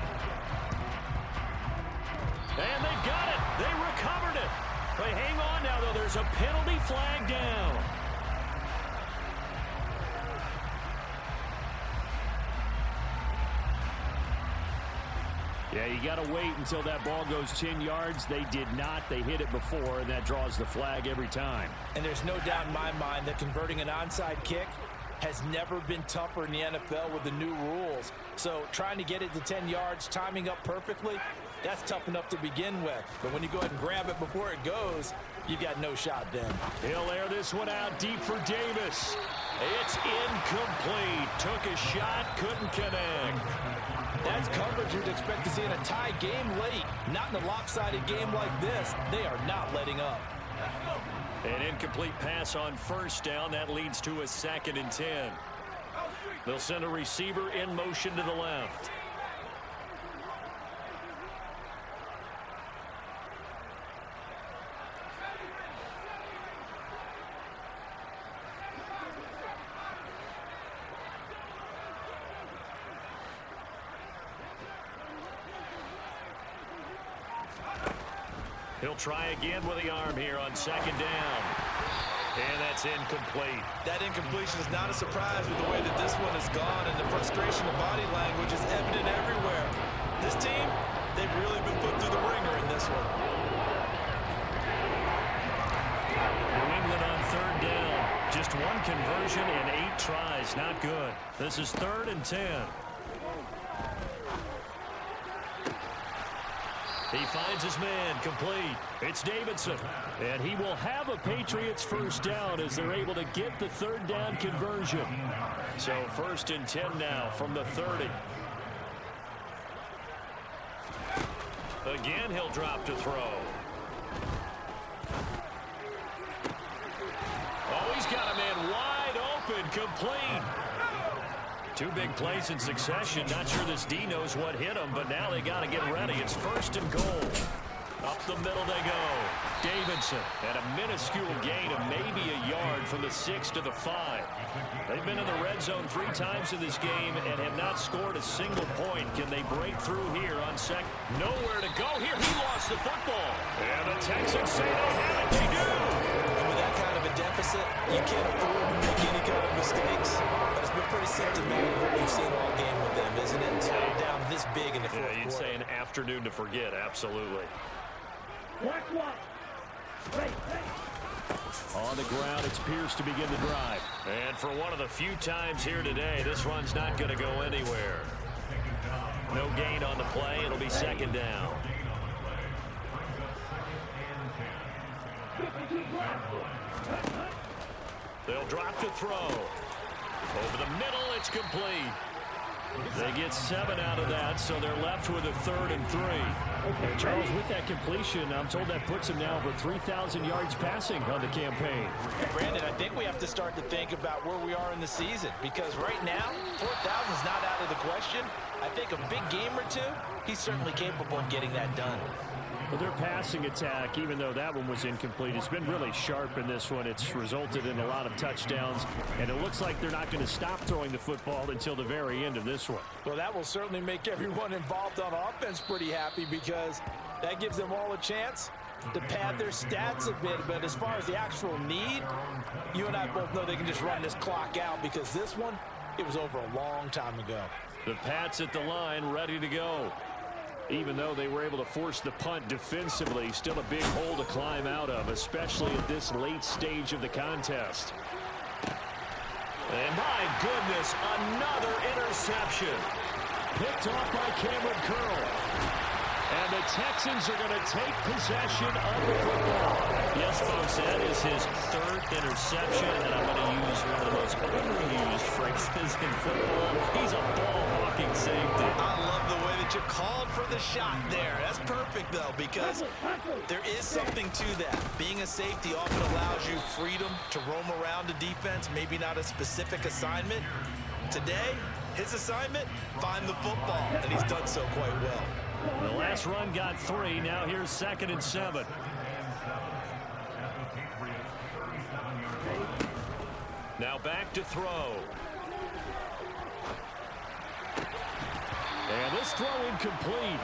And they've got it. They recovered it. But hang on now, though. There's a penalty flag down. Yeah, you got to wait until that ball goes 10 yards. They did not. They hit it before, and that draws the flag every time. And there's no doubt in my mind that converting an onside kick has never been tougher in the NFL with the new rules. So trying to get it to 10 yards, timing up perfectly, that's tough enough to begin with. But when you go ahead and grab it before it goes, you've got no shot then. He'll air this one out deep for Davis. It's incomplete. Took a shot, couldn't connect. That's coverage you'd expect to see in a tie game late. Not in a lopsided game like this. They are not letting up. An incomplete pass on first down. That leads to a 2nd and 10. They'll send a receiver in motion to the left. He'll try again with the arm here on 2nd down. And that's incomplete. That incompletion is not a surprise with the way that this one has gone, and the frustration of body language is evident everywhere. This team, they've really been put through the ringer in this one. New England on 3rd down. Just one conversion and 8 tries. Not good. This is 3rd and 10. He finds his man, complete. It's Davidson, and he will have a Patriots first down as they're able to get the 3rd down conversion. So 1st and 10 now from the 30. Again, he'll drop to throw. Oh, he's got a man wide open, complete. 2 big plays in succession. Not sure this D knows what hit him, but now they got to get ready. It's 1st and goal. Up the middle they go. Davidson at a minuscule gain of maybe a yard from the 6 to the 5. They've been in the red zone 3 times in this game and have not scored a single point. Can they break through here on 2nd? Nowhere to go here. He lost the football. And the Texans say they have it. They do. And with that kind of a deficit, you can't afford to make any kind of mistakes. But it's been pretty symptomatic of what we've seen all game with them, isn't it? Down this big in the fourth Yeah, you'd quarter. say an afternoon to forget. Absolutely. Watch one. Right. On the ground, it's Pierce to begin the drive. And for one of the few times here today, this run's not going to go anywhere. No gain on the play. It'll be 2nd down. They'll drop to throw. Over the middle, it's complete. They get 7 out of that, so they're left with a 3rd and 3. And Charles, with that completion, I'm told that puts him now over 3,000 yards passing on the campaign. Brandon, I think we have to start to think about where we are in the season, because right now, 4,000 is not out of the question. I think a big game or 2, he's certainly capable of getting that done. Well, their passing attack, even though that one was incomplete, has been really sharp in this one. It's resulted in a lot of touchdowns, and it looks like they're not going to stop throwing the football until the very end of this one. Well, that will certainly make everyone involved on offense pretty happy, because that gives them all a chance to pad their stats a bit. But as far as the actual need, you and I both know they can just run this clock out, because this one, it was over a long time ago. The Pats at the line, ready to go. Even though they were able to force the punt defensively, still a big hole to climb out of, especially at this late stage of the contest. And my goodness, another interception. Picked off by Cameron Curl. And the Texans are going to take possession of the football. Yes, folks, that is his 3rd interception, and I'm going to use one of the most overused phrases in football. He's a ball-hawking safety. I love the way that you called for the shot there. That's perfect, though, because there is something to that. Being a safety often allows you freedom to roam around the defense, maybe not a specific assignment, Today, his assignment, find the football, and he's done so quite well. The last run got 3. Now here's 2nd and 7. Now back to throw. And this throw incomplete.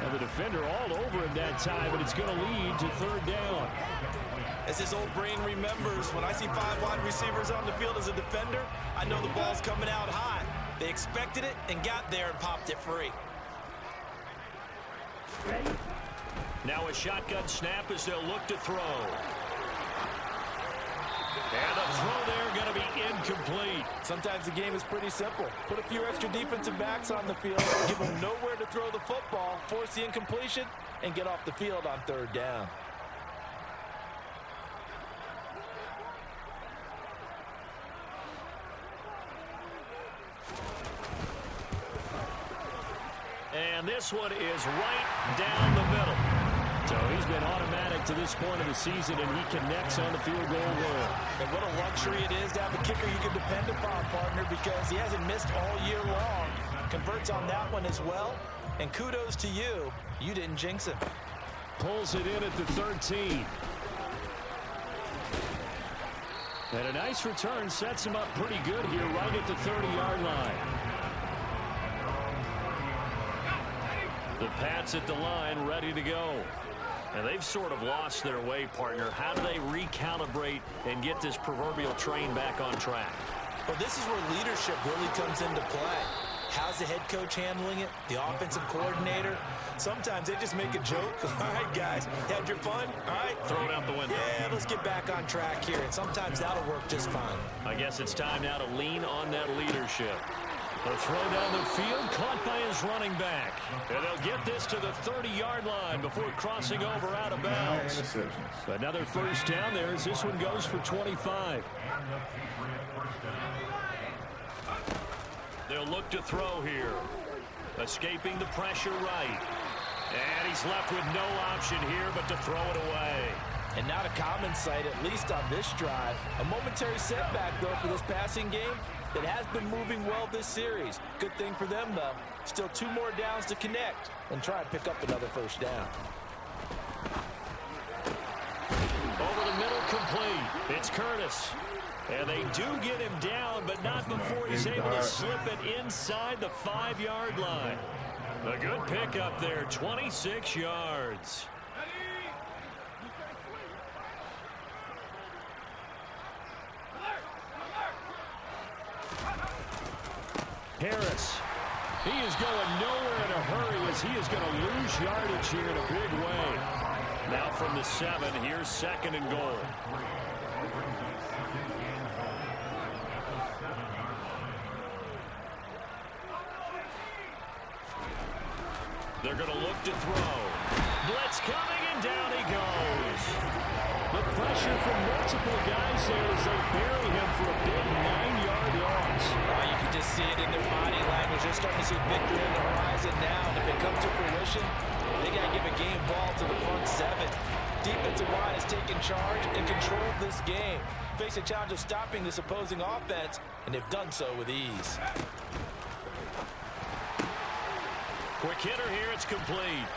Now the defender all over him that time, but it's going to lead to 3rd down. As his old brain remembers, when I see 5 wide receivers on the field as a defender, I know the ball's coming out high. They expected it and got there and popped it free. Now a shotgun snap as they'll look to throw. And the throw there going to be incomplete. Sometimes the game is pretty simple. Put a few extra defensive backs on the field, give them nowhere to throw the football, force the incompletion, and get off the field on 3rd down. And this one is right down the middle. So he's been automatic to this point of the season, and he connects on the field goal line. And what a luxury it is to have a kicker you can depend upon, partner, because he hasn't missed all year long. Converts on that one as well. And kudos to you. You didn't jinx him. Pulls it in at the 13. And a nice return sets him up pretty good here right at the 30-yard line. The Pats at the line, ready to go. And they've sort of lost their way, partner. How do they recalibrate and get this proverbial train back on track? Well, this is where leadership really comes into play. How's the head coach handling it? The offensive coordinator? Sometimes they just make a joke. All right, guys, had your fun? All right. Throw it out the window. Yeah, let's get back on track here. And sometimes that'll work just fine. I guess it's time now to lean on that leadership. The throw down the field, caught by his running back. And they'll get this to the 30-yard line before crossing over out of bounds. Another 1st down there as this one goes for 25. They'll look to throw here. Escaping the pressure right. And he's left with no option here but to throw it away. And not a common sight, at least on this drive. A momentary setback, though, for this passing game that has been moving well this series. Good thing for them, though. Still 2 more downs to connect and try and pick up another 1st down. Over the middle, complete. It's Curtis. And they do get him down, but not before he's able to slip it inside the 5-yard line. A good pickup there, 26 yards. Harris. He is going nowhere in a hurry as he is going to lose yardage here in a big way. Now from the 7, here's 2nd and goal. They're going to look to throw. Blitz coming, and down he goes. The pressure from multiple guys there as they bury him for a big 9-yard loss. You can just see it in their body language. They're starting to see victory on the horizon now. And if it comes to fruition, they got to give a game ball to the front 7. Defensive line has taken charge and controlled this game. Face a challenge of stopping this opposing offense, and they've done so with ease. Quick hitter here, it's complete.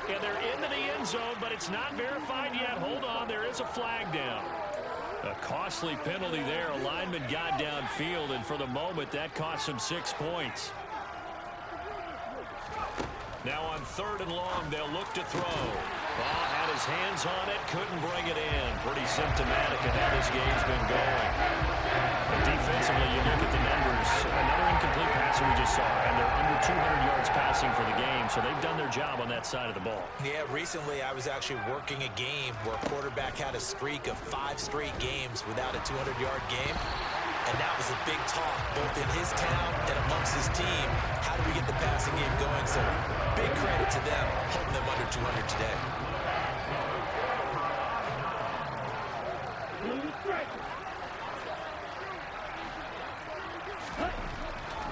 And they're into the end zone, but it's not verified yet. Hold on, there is a flag down. A costly penalty there. A lineman got downfield, and for the moment, that cost him 6 points. Now on 3rd and long, they'll look to throw. Ball had his hands on it, couldn't bring it in. Pretty symptomatic of how this game's been going. And defensively, you look at the numbers. Another incomplete passer we just saw, and they're under 200 yards passing for the game, so they've done their job on that side of the ball. Yeah, recently I was actually working a game where a quarterback had a streak of 5 straight games without a 200-yard game. And that was a big talk, both in his town and amongst his team. How do we get the passing game going? So big credit to them, holding them under 200 today.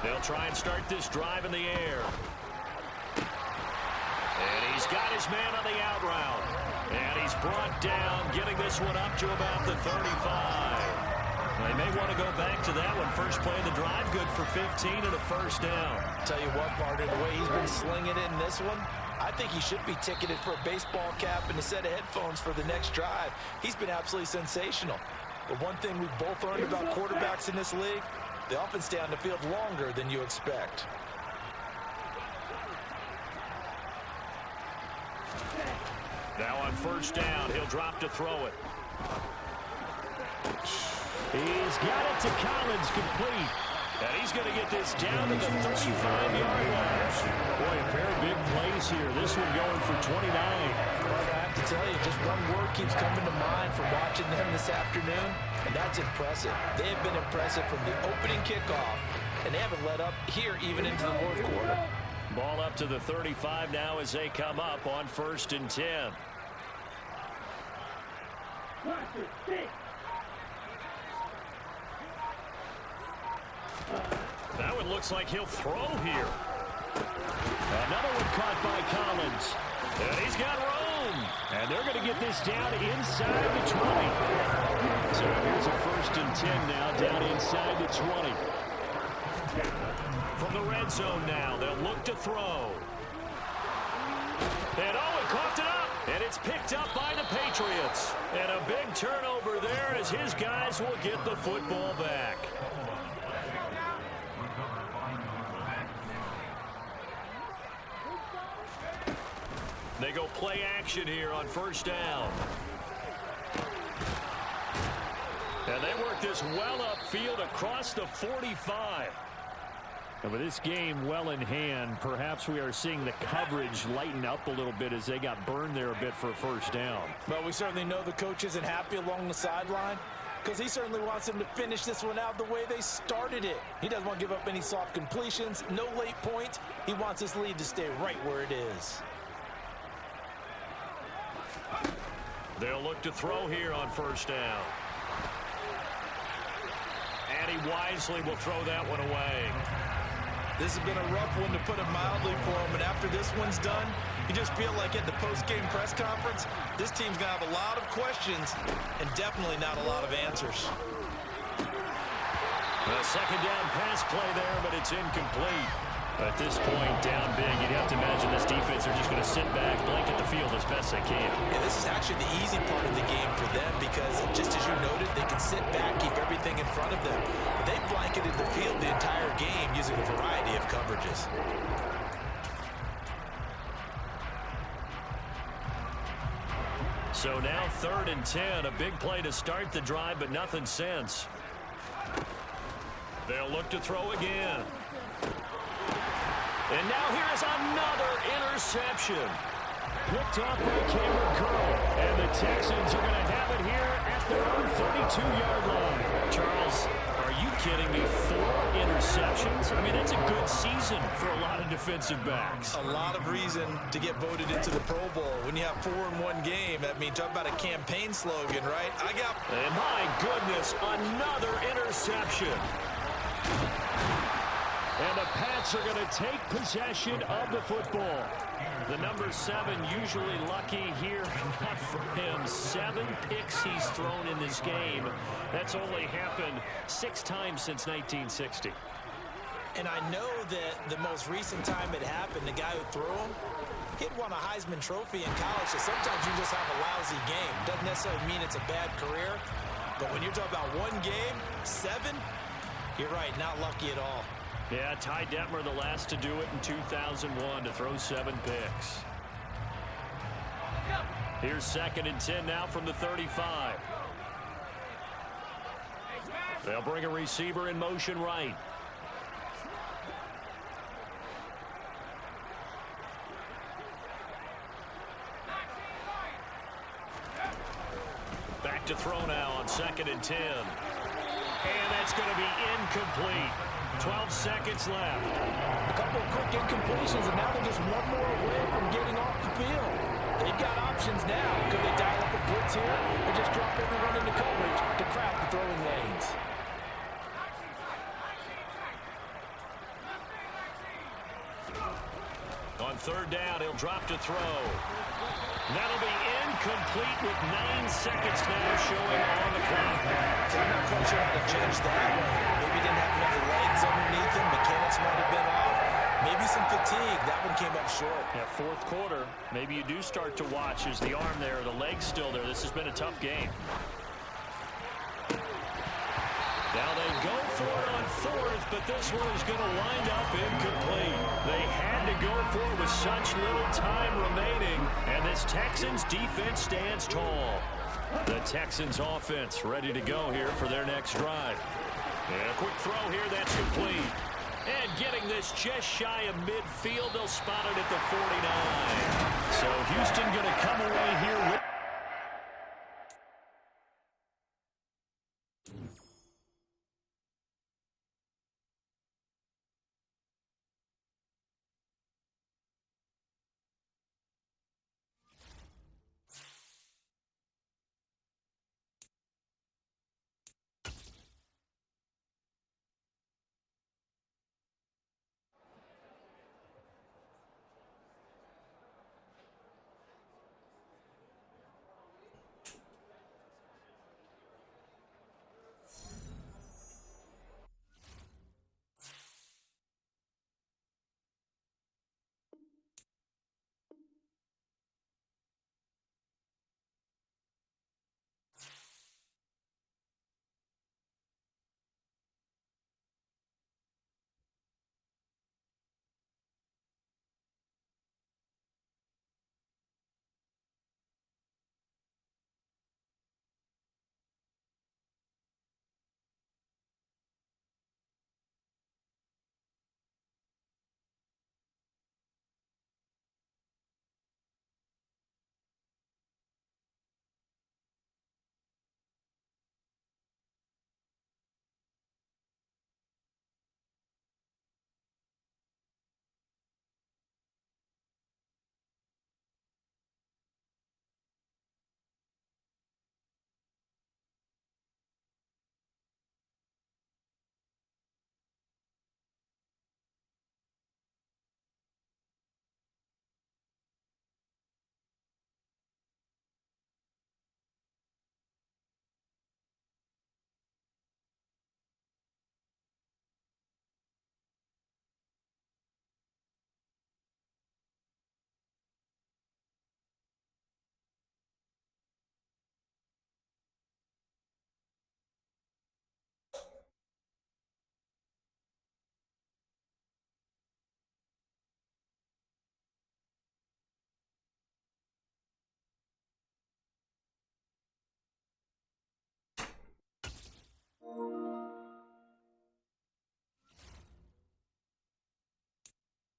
They'll try and start this drive in the air. And he's got his man on the out route. And he's brought down, getting this one up to about the 35. They may want to go back to that one. First play of the drive, good for 15 and a first down. Tell you what, partner, the way he's been slinging it in this one, I think he should be ticketed for a baseball cap and a set of headphones for the next drive. He's been absolutely sensational. But one thing we've both learned about quarterbacks in this league, they often stay on the field longer than you expect. Now on first down, he'll drop to throw it. He's got it to Collins, complete. And he's going to get this down to the 35-yard line. Boy, a pair of big plays here. This one going for 29. Well, I have to tell you, just one word keeps coming to mind from watching them this afternoon, and that's impressive. They have been impressive from the opening kickoff, and they haven't let up here even into the fourth quarter. Ball up to the 35 now as they come up on 1st and 10. That one looks like he'll throw here. Another one caught by Collins. And he's got room. And they're going to get this down inside the 20. So here's a 1st and 10 now down inside the 20. From the red zone now, they'll look to throw. And Owen coughed it up. And it's picked up by the Patriots. And a big turnover there as his guys will get the football back. They go play action here on 1st down. And they work this well upfield across the 45. And with this game well in hand, perhaps we are seeing the coverage lighten up a little bit as they got burned there a bit for a 1st down. Well, we certainly know the coach isn't happy along the sideline because he certainly wants them to finish this one out the way they started it. He doesn't want to give up any soft completions, no late points. He wants this lead to stay right where it is. They'll look to throw here on 1st down. And he wisely will throw that one away. This has been a rough one, to put it mildly, for him. And after this one's done, you just feel like at the post-game press conference, this team's going to have a lot of questions and definitely not a lot of answers. A 2nd down pass play there, but it's incomplete. At this point, down big, you'd have to imagine this defense are just going to sit back, blanket the field as best they can. Yeah, this is actually the easy part of the game for them because, just as you noted, they can sit back, keep everything in front of them. But they blanketed the field the entire game using a variety of coverages. So now 3rd and 10, a big play to start the drive, but nothing since. They'll look to throw again. And now here is another interception. Picked off by Cameron Curl. And the Texans are going to have it here at their own 32-yard line. Charles, are you kidding me? 4 interceptions? I mean, that's a good season for a lot of defensive backs. A lot of reason to get voted into the Pro Bowl. When you have 4 in one game, I mean, talk about a campaign slogan, right? And my goodness, another interception. And the Pats are going to take possession of the football. The number 7 usually lucky here. Not for him. 7 picks he's thrown in this game. That's only happened 6 times since 1960. And I know that the most recent time it happened, the guy who threw him, he'd won a Heisman Trophy in college, so sometimes you just have a lousy game. Doesn't necessarily mean it's a bad career, but when you're talking about one game, 7, you're right, not lucky at all. Yeah, Ty Detmer, the last to do it in 2001, to throw 7 picks. Here's 2nd and 10 now from the 35. They'll bring a receiver in motion right. Back to throw now on 2nd and 10. And that's going to be incomplete. 12 seconds left. A couple of quick incompletions, and now they're just one more away from getting off the field. They've got options now. Could they dial up a blitz here or just drop everyone into coverage to crowd the throwing lanes? On On third down, he'll drop to throw. That'll be incomplete with 9 seconds now showing on the clock. I'm not quite sure how to judge that one. Maybe didn't have enough legs underneath him. Mechanics might have been off. Maybe some fatigue. That one came up short. Yeah, fourth quarter, maybe you do start to watch as the arm there, the leg's still there. This has been a tough game. Now they go for it on fourth, but this one is going to wind up incomplete. They had to go for it with such little time remaining, and this Texans defense stands tall. The Texans offense ready to go here for their next drive. And a quick throw here, that's complete. And getting this just shy of midfield, they'll spot it at the 49. So Houston going to come away here with